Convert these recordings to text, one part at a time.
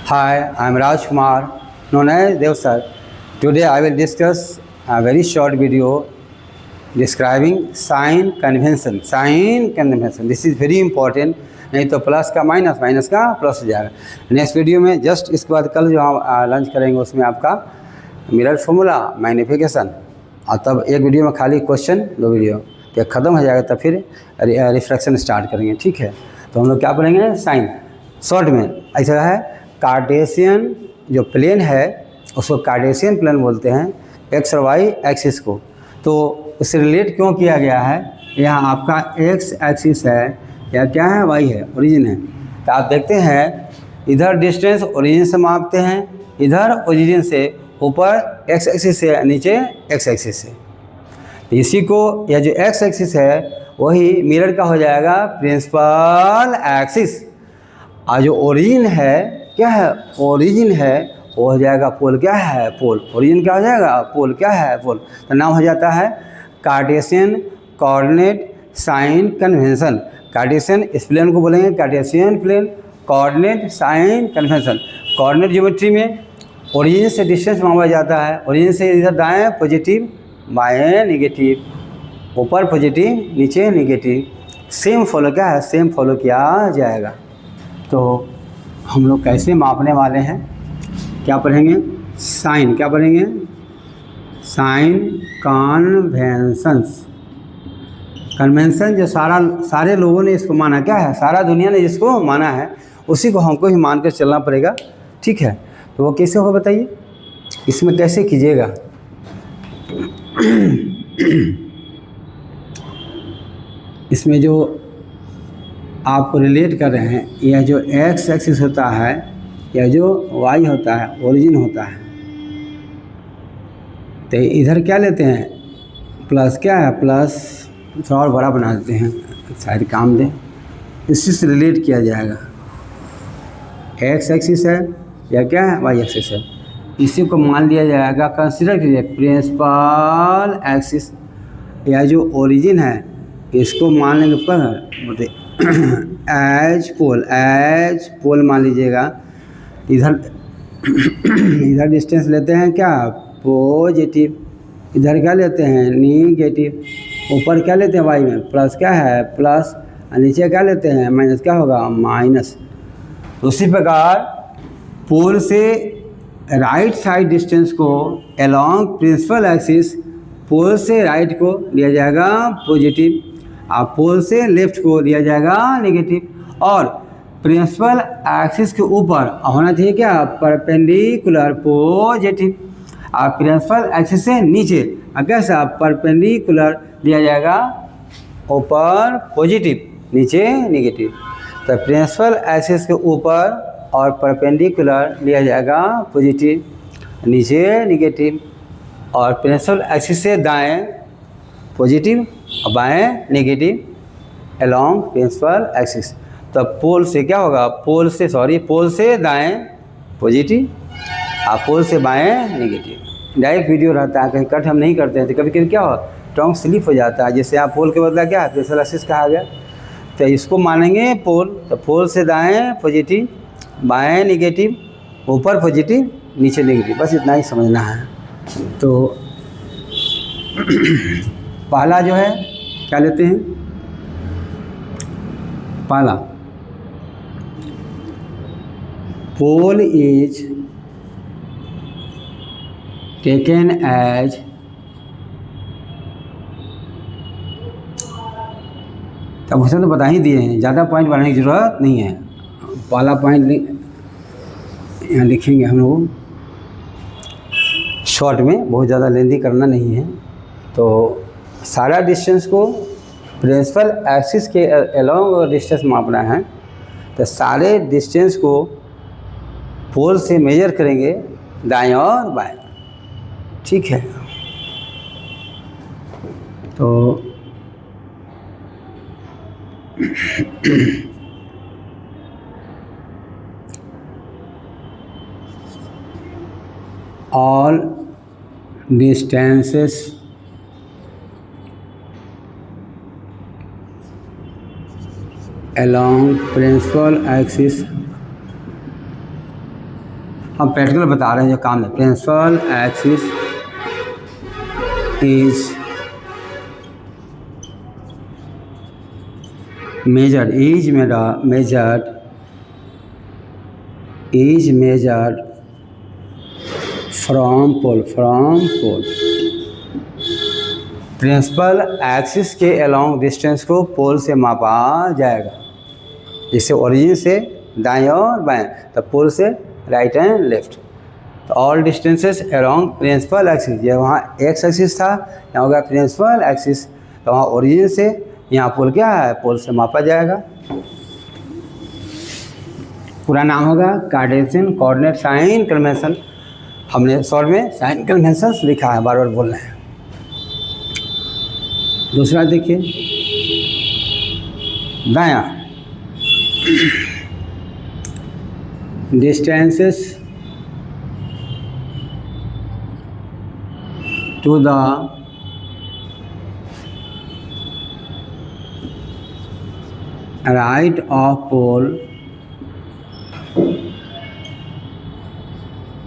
Hi, I am Raj Kumar, known as Dev Sir. Today I will discuss a very short video describing sign convention. Sign convention. This is very important. नहीं तो plus का minus, minus का plus हो जाएगा. Next video में just इसके बाद कल जो हम लंच करेंगे उसमें आपका मिरर फॉर्मूला, मैग्निफिकेशन, और तब एक वीडियो में खाली क्वेश्चन, दो वीडियो तो ख़त्म हो जाएगा. तब फिर रिफ्रैक्शन स्टार्ट करेंगे. ठीक है, तो हम लोग क्या पढ़ेंगे? साइन. शॉर्ट में ऐसा है, कार्टेशियन जो प्लेन है उसको कार्टेशियन प्लेन बोलते हैं, एक्स और वाई एक्सिस को. तो उससे रिलेट क्यों किया गया है? यहाँ आपका एक्स एक्सिस है या क्या है, वाई है, ओरिजिन है. तो आप देखते हैं इधर डिस्टेंस ओरिजिन से मापते हैं, इधर ओरिजिन से ऊपर एक्स एक्सिस से, नीचे एक्स एक्सिस से. इसी को यह जो एक्स एक्सिस है वही मिरर का हो जाएगा प्रिंसिपल एक्सिस, और जो ओरिजिन है क्या है, ओरिजिन है वो हो जाएगा पोल. क्या है? पोल. ओरिजिन क्या हो जाएगा? पोल. क्या है? पोल. तो नाम हो जाता है Cartesian coordinate sign convention. Cartesian इस प्लेन को बोलेंगे Cartesian plane, coordinate sign convention. Coordinate geometry में ओरिजिन से डिस्टेंस मापा जाता है. ओरिजिन से इधर दाएं पॉजिटिव, बाएं निगेटिव, ऊपर पॉजिटिव, नीचे निगेटिव. सेम फॉलो क्या है? सेम फॉलो किया जाएगा. तो हम लोग कैसे मापने वाले हैं, क्या पढ़ेंगे? साइन. क्या पढ़ेंगे? Sign conventions. कन्वेंशन जो सारे लोगों ने इसको माना, क्या है, सारा दुनिया ने जिसको माना है उसी को हमको ही मान कर चलना पड़ेगा. ठीक है, तो वो कैसे होगा बताइए, इसमें कैसे कीजिएगा? इसमें जो आपको रिलेट कर रहे हैं, यह जो एक्स एक्सिस होता है, यह जो वाई होता है, ओरिजिन होता है. तो इधर क्या लेते हैं? प्लस. क्या है? प्लस. थोड़ा और बड़ा बना देते हैं, शायद काम दे. इसी से रिलेट किया जाएगा. एक्स एक्सिस है या क्या है, वाई एक्सिस है. इसी को मान लिया जाएगा, कंसिडर कीजिए प्रिंसिपल एक्सिस. या जो ओरिजिन है इसको मान लेंगे पर एज पोल. एज पोल मान लीजिएगा. इधर इधर डिस्टेंस लेते हैं क्या, पॉजिटिव. इधर क्या लेते हैं, निगेटिव. ऊपर क्या लेते हैं, वाई में प्लस. क्या है? प्लस. और नीचे क्या लेते हैं, माइनस. क्या होगा? माइनस. उसी प्रकार पोल से राइट साइड डिस्टेंस को अलोंग प्रिंसिपल एक्सिस, पोल से राइट को लिया जाएगा पॉजिटिव, और पोल से लेफ्ट को लिया जाएगा नेगेटिव. और प्रिंसिपल एक्सिस के ऊपर होना चाहिए क्या, परपेंडिकुलर पॉजिटिव. और प्रिंसिपल एक्सिस से नीचे कैसा, परपेंडिकुलर लिया जाएगा ऊपर पॉजिटिव, नीचे नेगेटिव. तो प्रिंसिपल एक्सिस के ऊपर और परपेंडिकुलर लिया जाएगा पॉजिटिव, नीचे नेगेटिव. और प्रिंसिपल एक्सिस से दाएं पॉजिटिव और बाएं नेगेटिव अलोंग प्रिंसिपल एक्सिस. तो पोल से क्या होगा, पोल से दाएं पॉजिटिव और पोल से बाएं नेगेटिव. डायरेक्ट वीडियो रहता है, कहीं कट हम नहीं करते हैं. तो कभी कभी क्या हो, टंग स्लिप हो जाता है. जैसे आप पोल के बदला क्या है, प्रिंसिपल एक्सिस कहा गया. तो इसको मानेंगे पोल. तो पोल से दाएं पॉजिटिव, बाएं नेगेटिव, ऊपर पॉजिटिव, नीचे नेगेटिव. बस इतना ही समझना है. तो पहला जो है क्या लेते हैं, पहला पोल इज टेकन एज तब उसे तो बता ही दिए हैं, ज़्यादा पॉइंट बनाने की ज़रूरत नहीं है. पहला पॉइंट यहाँ लिखेंगे हम लोग शॉर्ट में, बहुत ज़्यादा लेंदी करना नहीं है. तो सारा डिस्टेंस को प्रिंसिपल एक्सिस के अलोंग डिस्टेंस मापना है. तो सारे डिस्टेंस को पोल से मेजर करेंगे, दाएं और बाएं. ठीक है, तो all distances along principal axis हम प्रैक्टिकल बता रहे हैं जो काम है। Principal axis is measured from pole। Principal axis के अलोंग डिस्टेंस को पोल से मापा जाएगा। जैसे ओरिजिन से दाएं और बाएं, तब पोल से राइट एंड लेफ्ट। तो all distances along principal axis, ये वहाँ एक्स एक्सिस था, यहाँ होगा प्रिंसिपल एक्सिस, तो वहाँ ओरिजिन से यहाँ पोल क्या है, पोल से मापा जाएगा। पूरा नाम होगा कार्टेशियन कोऑर्डिनेट साइन कन्वेंशन। हमने शॉर्ट में साइन कन्वेंशन लिखा है, बार बार बोल रहे हैं। दूसरा देखिए, दायां distances to the right of pole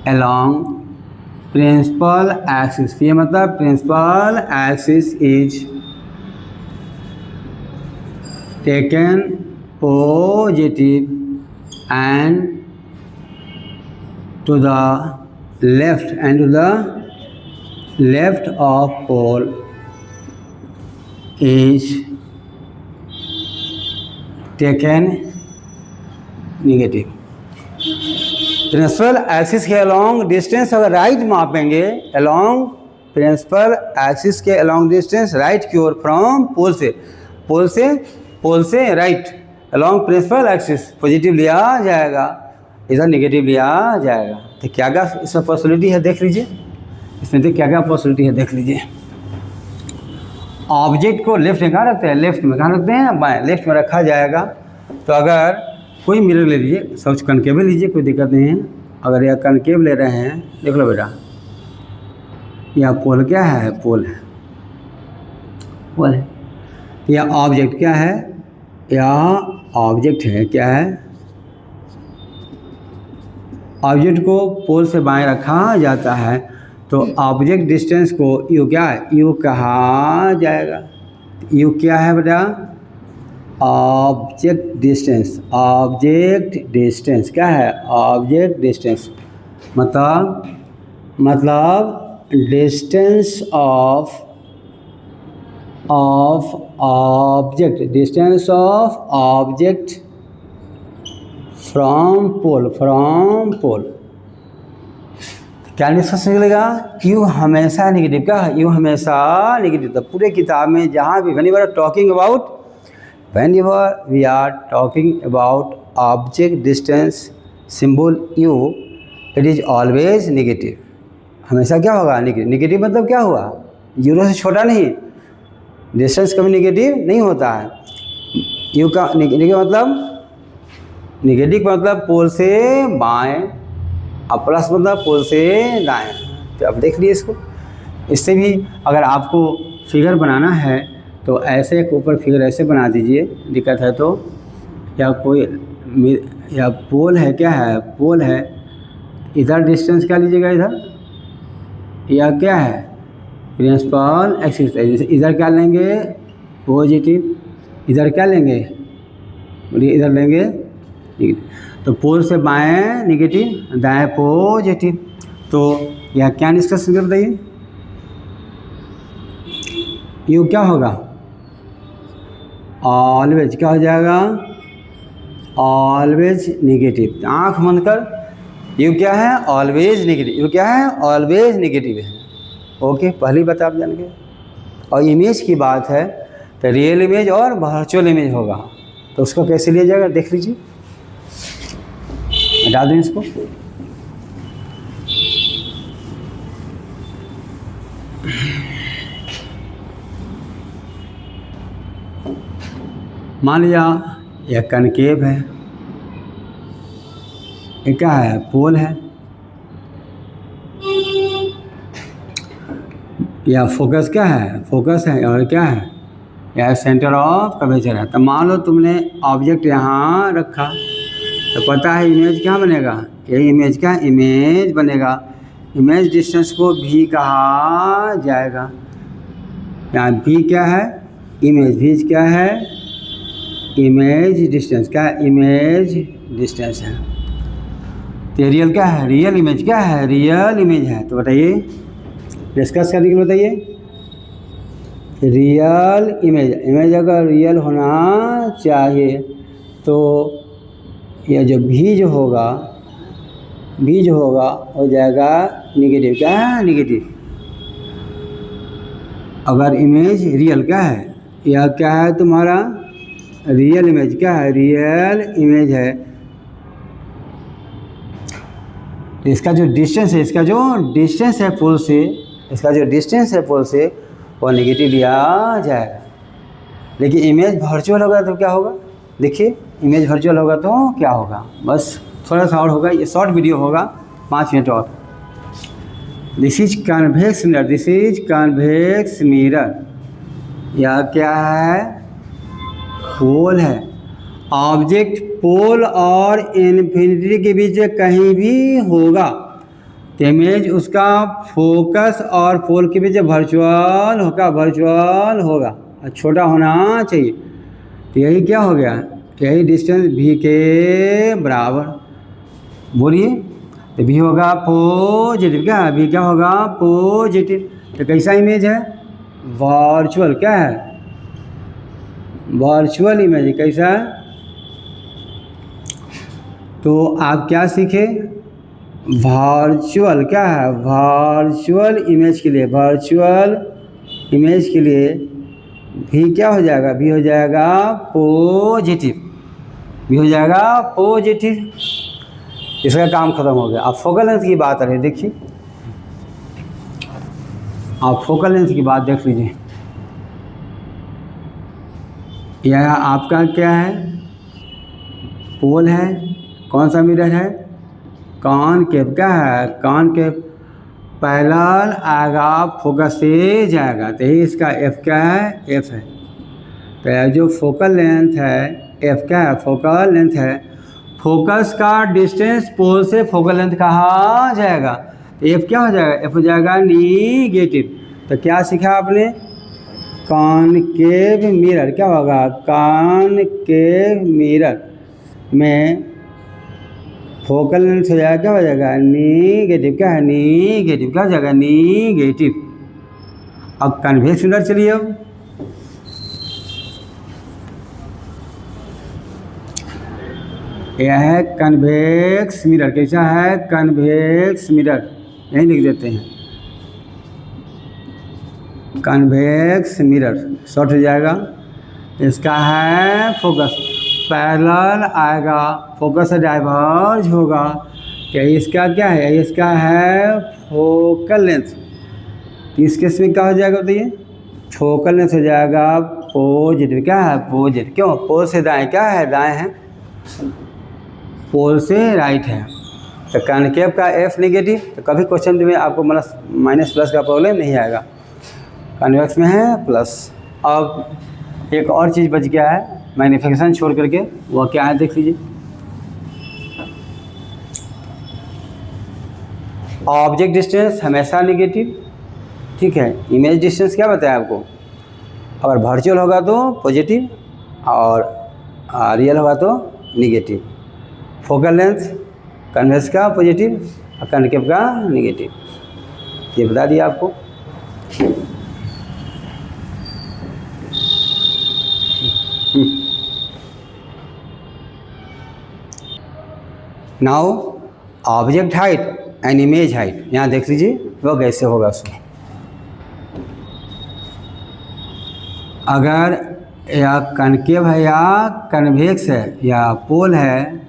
along principal axis। ये मतलब principal axis is taken positive and to the left of pole is taken negative। Principal axis के अलोंग डिस्टेंस अगर राइट मापेंगे, अलोंग प्रिंसिपल एक्सिस के along distance right की ओर from pole से right along principal axis positive लिया जाएगा, इधर नेगेटिव लिया जाएगा। तो क्या क्या इसमें पॉसिबिलिटी है देख लीजिए, इसमें तो क्या क्या पॉसिबिलिटी है देख लीजिए। ऑब्जेक्ट को लेफ्ट में कहाँ रखते हैं, लेफ्ट में कहाँ रखते हैं, बाएं लेफ्ट में रखा जाएगा। तो अगर कोई मिरर ले लीजिए, सब कनकेव लीजिए, कोई दिक्कत नहीं है। अगर यह कनकेव ले रहे हैं, देख लो बेटा, यह पोल क्या है, पोल है। यह ऑब्जेक्ट क्या है, यह ऑब्जेक्ट है, क्या है, ऑब्जेक्ट को पोल से बाएं रखा जाता है। तो ऑब्जेक्ट डिस्टेंस को यू क्या है, यू कहा जाएगा। यू क्या है बेटा, ऑब्जेक्ट डिस्टेंस क्या है, ऑब्जेक्ट डिस्टेंस मतलब distance of object from pole. क्या डिस्कशन निकलेगा, यू हमेशा नेगेटिव, क्या है, यू हमेशा नेगेटिव। तो पूरे किताब में जहाँ भी whenever we are talking about object distance symbol u, it is always negative। हमेशा क्या होगा, नेगेटिव मतलब क्या हुआ, जीरो से छोटा नहीं, डिस्टेंस कभी नेगेटिव नहीं होता है। यू का नेगेटिव मतलब पोल से बाएं, और प्लस मतलब पोल से दाएं। तो अब देख लिए इसको, इससे भी अगर आपको फिगर बनाना है तो ऐसे एक ऊपर फिगर ऐसे बना दीजिए, दिक्कत है तो। या पोल है, क्या है, पोल है, इधर डिस्टेंस क्या लीजिएगा, इधर या क्या है, प्रिंसिपल एक्सिस। इधर क्या लेंगे, पॉजिटिव, इधर क्या लेंगे, बोलिए, इधर लेंगे नेगेटिव। तो पोल से बाएं नेगेटिव, दाएं पॉजिटिव। तो यह क्या डिस्कशन कर बताइए, यू क्या होगा, ऑलवेज क्या हो जाएगा, ऑलवेज नेगेटिव। आँख बंद कर, यू क्या है, ऑलवेज नेगेटिव, यू क्या है, ऑलवेज नेगेटिव है। ओके, पहली बात आप जान गए। और इमेज की बात है तो रियल इमेज और वर्चुअल इमेज होगा, तो उसको कैसे लिया जाएगा देख लीजिए। हटा दें इसको। मान लिया यह कनकेव है, ये क्या है, पोल है, या फोकस क्या है, फोकस है, और क्या है, यह सेंटर ऑफ कर्वेचर है। तो मान लो तुमने ऑब्जेक्ट यहाँ रखा, तो पता है इमेज क्या बनेगा, यही इमेज का इमेज बनेगा। इमेज डिस्टेंस को भी कहा जाएगा। यहाँ भी क्या है, इमेज, भी क्या है, इमेज डिस्टेंस, क्या है, इमेज डिस्टेंस है। तो रियल क्या है, रियल इमेज क्या है, रियल इमेज है। तो बताइए, डिस्कस करने के लिए बताइए, रियल इमेज, इमेज अगर रियल होना चाहिए तो यह जो भी जो होगा हो जाएगा निगेटिव। क्या है, निगेटिव। अगर इमेज रियल क्या है, यह क्या है तुम्हारा रियल इमेज, क्या है, रियल इमेज है। तो इसका जो डिस्टेंस है, पोल से, इसका जो डिस्टेंस है पोल से वो नेगेटिव लिया जाएगा। लेकिन इमेज वर्चुअल होगा तो क्या होगा, देखिए इमेज वर्चुअल होगा तो क्या होगा, बस थोड़ा सा और होगा, ये शॉर्ट वीडियो होगा 5 मिनट और। This is convex mirror, this is convex mirror. यह क्या है, पोल है। ऑब्जेक्ट पोल और इन्फिनिटी के बीच कहीं भी होगा तो इमेज उसका फोकस और पोल के बीच वर्चुअल होगा, छोटा होना चाहिए। तो यही क्या हो गया, यही डिस्टेंस भी के बराबर, बोलिए। तो भी होगा पॉजिटिव, क्या है, भी क्या होगा, पॉजिटिव। तो कैसा इमेज है, वर्चुअल, क्या है, वर्चुअल इमेज। कैसा है, तो आप क्या सीखे, वर्चुअल, क्या है, वर्चुअल इमेज के लिए, भी क्या हो जाएगा, भी हो जाएगा पॉजिटिव, इसका काम खत्म हो गया। अब फोकल लेंथ की बात आ रही है, देखिए आप फोकल लेंथ की बात देख लीजिए। यह आपका क्या है, पोल है, कौन सा मिरर है, कॉनकेव, क्या है, कॉनकेव। पैरेलल आएगा, फोकस से जाएगा, तो यही इसका एफ क्या है, एफ है। तो जो फोकल लेंथ है, एफ क्या है, फोकल लेंथ है। फोकस का डिस्टेंस पोल से फोकल लेंथ कहा जाएगा, तो एफ क्या हो जाएगा, एफ हो जाएगा निगेटिव। तो क्या सीखा आपने, कॉनकेव मिरर, क्या होगा, कॉनकेव मिरर में फोकल लेंथ हो जाएगा, क्या हो जाएगा, निगेटिव, क्या है, निगेटिव, क्या हो जाएगा, निगेटिव। अब कन्वेक्स मिरर चलिए, अब यह है कन्वेक्स मिरर। कैसा है, कन्वेक्स मिरर, यही लिख देते हैं, कन्वेक्स मिरर, शॉर्ट हो जाएगा। इसका है फोकस, पैरेलल आएगा, फोकस से डाइवर्ज होगा। क्या इसका क्या है, इसका है फोकल लेंथ। तो इस केस में क्या हो जाएगा, बताइए, फोकल लेंथ हो जाएगा पॉजिटिव, क्या है, पॉजिटिव। क्यों, पोल से दाएं, क्या है, दाएं है, पोल से राइट है। तो कॉनकेव का एफ नेगेटिव, तो कभी क्वेश्चन में आपको माइनस प्लस का प्रॉब्लम नहीं आएगा, कन्वेक्स में है प्लस। अब एक और चीज़ बच गया है मैग्नीफिकेशन छोड़ करके, वह क्या है देख लीजिए। ऑब्जेक्ट डिस्टेंस हमेशा नेगेटिव, ठीक है। इमेज डिस्टेंस क्या बताया आपको, अगर वर्चुअल होगा तो पॉजिटिव और रियल होगा तो नेगेटिव। फोकल लेंथ कन्वेक्स का पॉजिटिव और कॉनकेव का नेगेटिव, ये बता दिया आपको। Now object height and image height, यहाँ देख लीजिए वो कैसे होगा उसमें। अगर या कॉनकेव है या कन्वेक्स है या पोल है,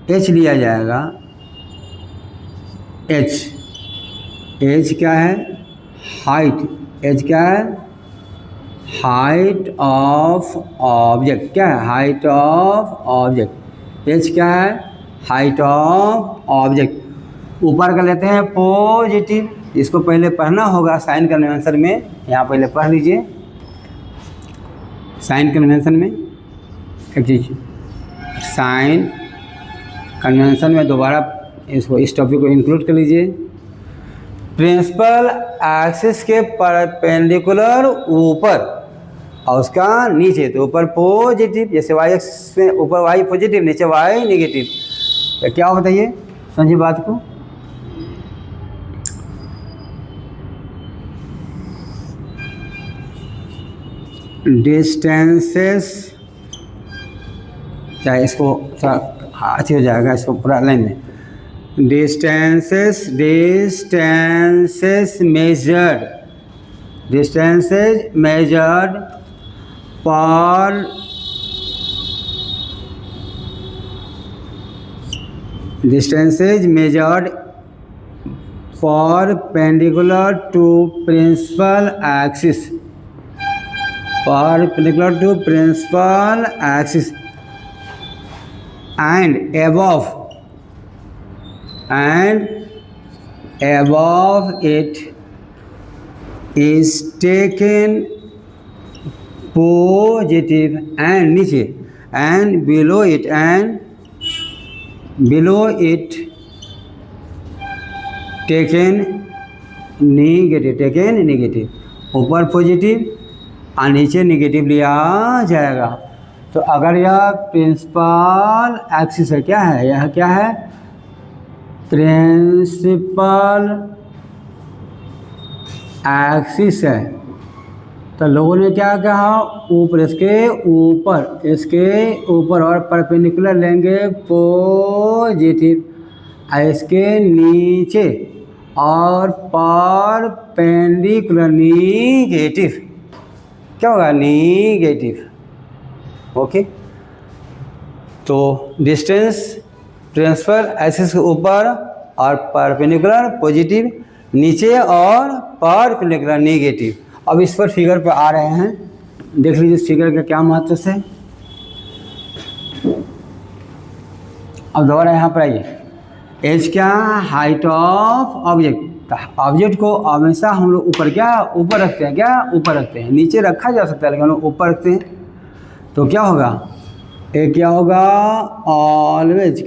एच लिया जाएगा। एच क्या है, हाइट। एच क्या है, हाइट ऑफ ऑब्जेक्ट, क्या है, हाइट ऑफ ऑब्जेक्ट। एच क्या है, हाइट ऑफ ऑब्जेक्ट। ऊपर का लेते हैं पॉजिटिव, इसको पहले पढ़ना होगा साइन कन्वेंशन में, यहाँ पहले पढ़ लीजिए साइन कन्वेंशन में। एक चीज साइन कन्वेंशन में दोबारा इसको इस टॉपिक को इंक्लूड कर लीजिए। प्रिंसिपल एक्सिस के परपेंडिकुलर ऊपर और उसका नीचे, तो ऊपर पॉजिटिव, जैसे वाई एक्सिस में ऊपर वाई पॉजिटिव नीचे वाई नेगेटिव, तो क्या बताइए, समझिए बात को। डिस्टेंसेस, चाहे इसको थोड़ा अच्छी हो जाएगा, इसको पूरा लाइन में, डिस्टेंसेस मेजर्ड पर perpendicular to principal axis and above it is taken positive, and नीचे and below it taken negative, ऊपर पॉजिटिव और नीचे नेगेटिव लिया जाएगा। तो अगर यह प्रिंसिपल एक्सिस है, क्या है यह, क्या है प्रिंसिपल एक्सिस है, तो लोगों ने क्या कहा, ऊपर इसके ऊपर और परपेंडिकुलर लेंगे पॉजिटिव, इसके नीचे और परपेंडिकुलर नेगेटिव, क्या होगा नेगेटिव। ओके, तो डिस्टेंस प्रिंसिपल एक्सिस के ऊपर और परपेंडिकुलर पॉजिटिव, नीचे और परपेंडिकुलर नेगेटिव। अब इस पर फिगर पे आ रहे हैं, देख लीजिए इस फिगर का क्या महत्व है। अब दोबारा यहाँ पर आइए, एज क्या, हाइट ऑफ ऑब्जेक्ट। ऑब्जेक्ट को हमेशा हम लोग ऊपर रखते हैं, नीचे रखा जा सकता है लेकिन हम लोग ऊपर रखते हैं। तो क्या होगा, एक क्या होगा, ऑलवेज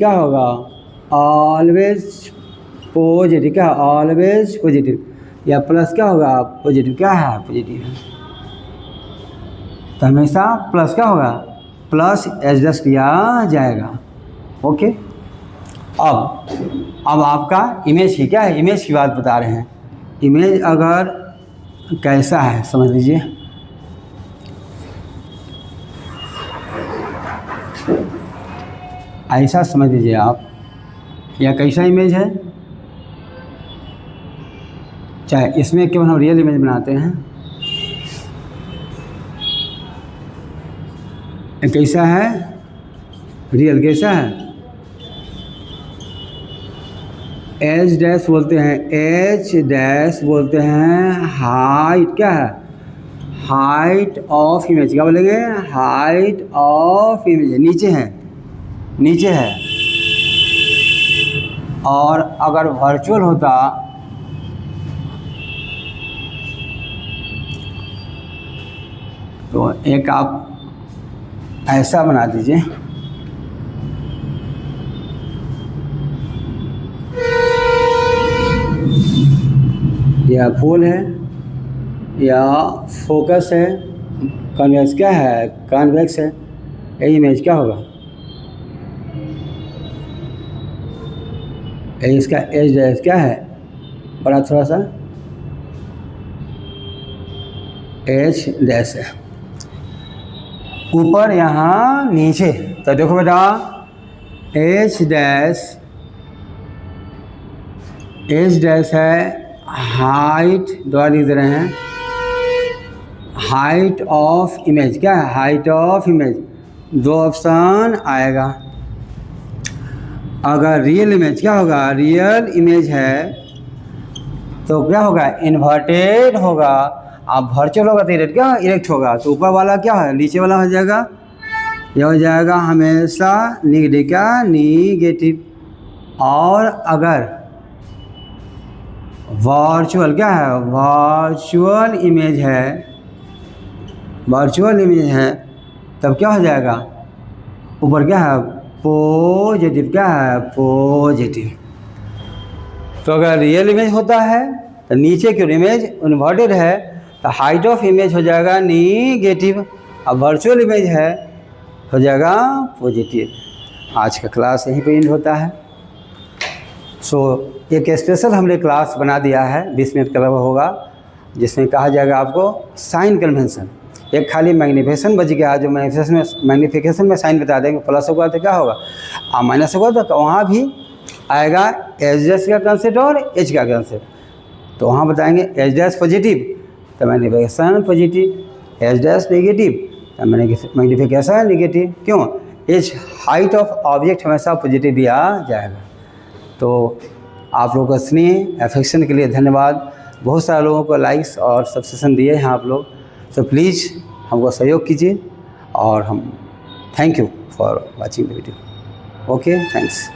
पॉजिटिव, क्या ऑलवेज पॉजिटिव, या प्लस क्या होगा पॉजिटिव, क्या है पॉजिटिव है, तो हमेशा प्लस क्या होगा, प्लस एडजस्ट किया जाएगा। ओके, अब आपका इमेज की क्या है, इमेज की बात बता रहे हैं। इमेज अगर कैसा है समझ लीजिए, ऐसा समझ लीजिए आप, यह कैसा इमेज है, चाहे इसमें केवल हम रियल इमेज बनाते हैं, कैसा है रियल, कैसा है, एच डैश बोलते हैं, हाइट क्या है, हाइट ऑफ इमेज, क्या बोलेंगे, हाइट ऑफ इमेज, नीचे है। और अगर वर्चुअल होता तो एक आप ऐसा बना दीजिए, या फुल है या फोकस है, कन्वेक्स क्या है, कन्वेक्स है, ये इमेज क्या होगा, इसका एज डैश क्या है, बड़ा थोड़ा सा एच डैश है, ऊपर यहाँ नीचे। तो देखो बेटा, एच डैश है हाइट, द्वारा लिख दे रहे हैं, हाइट ऑफ इमेज, क्या है हाइट ऑफ इमेज, दो ऑप्शन आएगा। अगर रियल इमेज क्या होगा, रियल इमेज है तो क्या होगा, इन्वर्टेड होगा। अब वर्चुअल होगा तो इरेक्ट होगा, तो ऊपर वाला क्या है, नीचे वाला हो जाएगा, यह हो जाएगा हमेशा नेगेटिव, क्या नेगेटिव। और अगर वर्चुअल क्या है, वर्चुअल इमेज है तब क्या हो जाएगा, ऊपर क्या है पॉजिटिव, क्या है पॉजिटिव। तो अगर रियल इमेज होता है तो नीचे की इमेज इन्वर्टेड है तो हाइट ऑफ इमेज हो जाएगा नेगेटिव, अब वर्चुअल इमेज है हो जाएगा पॉजिटिव। आज का क्लास यहीं पे एंड होता है। सो एक स्पेशल हमने क्लास बना दिया है 20 मिनट का होगा, जिसमें कहा जाएगा आपको साइन कन्वेंशन। एक खाली मैग्नीफिकेशन बच गया, जो मैग्नीफिकेशन में साइन बता देंगे, प्लस होगा तो क्या होगा, माइनस होगा तो वहाँ भी आएगा एच डैश का कंसेप्ट और एच का कंसेप्ट। तो वहाँ बताएंगे एच डैश पॉजिटिव तो magnification positive, H dash negative तो मैग्नीफिकेशन नेगेटिव। क्यों? एच हाइट ऑफ ऑब्जेक्ट हमेशा पॉजिटिव दिया जाएगा। तो आप लोगों का स्नेह अफेक्शन के लिए धन्यवाद। बहुत सारे लोगों को लाइक्स और सब्सक्रिप्शन दिए हैं आप लोग, तो प्लीज़ हमको सहयोग कीजिए और हम thank you for watching the video. Okay, thanks.